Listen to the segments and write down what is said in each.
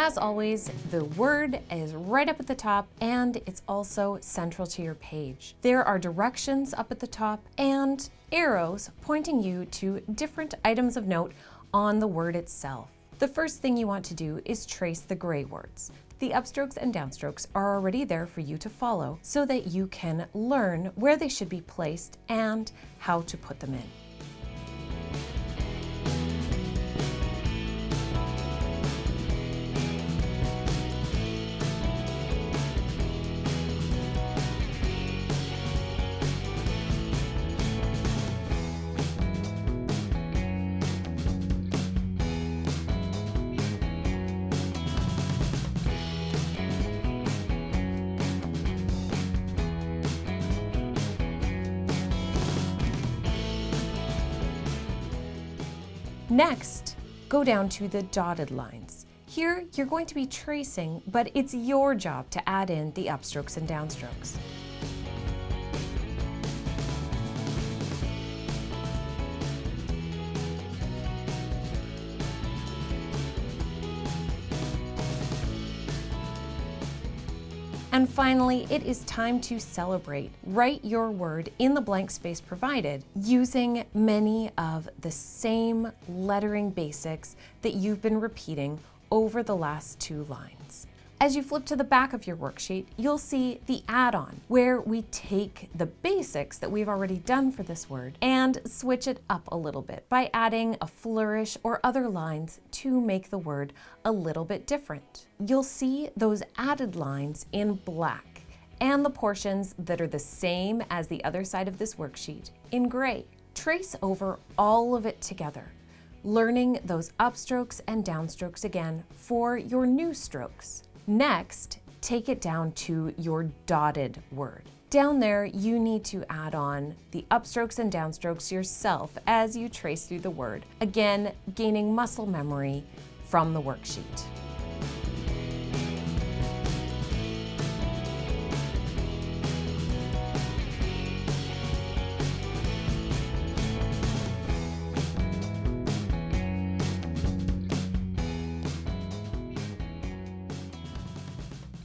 As always, the word is right up at the top and it's also central to your page. There are directions up at the top and arrows pointing you to different items of note on the word itself. The first thing you want to do is trace the gray words. The upstrokes and downstrokes are already there for you to follow so that you can learn where they should be placed and how to put them in. Next, go down to the dotted lines. Here, you're going to be tracing, but it's your job to add in the upstrokes and downstrokes. And finally, it is time to celebrate. Write your word in the blank space provided using many of the same lettering basics that you've been repeating over the last 2 lines. As you flip to the back of your worksheet, you'll see the add-on, where we take the basics that we've already done for this word and switch it up a little bit by adding a flourish or other lines to make the word a little bit different. You'll see those added lines in black and the portions that are the same as the other side of this worksheet in gray. Trace over all of it together, learning those upstrokes and downstrokes again for your new strokes. Next, take it down to your dotted word. Down there, you need to add on the upstrokes and downstrokes yourself as you trace through the word, again, gaining muscle memory from the worksheet.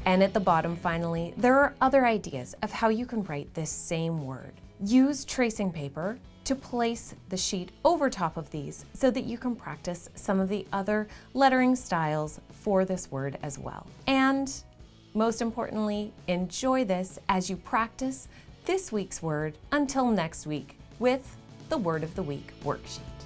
And at the bottom, finally, there are other ideas of how you can write this same word. Use tracing paper to place the sheet over top of these so that you can practice some of the other lettering styles for this word as well. And most importantly, enjoy this as you practice this week's word until next week with the Word of the Week worksheet.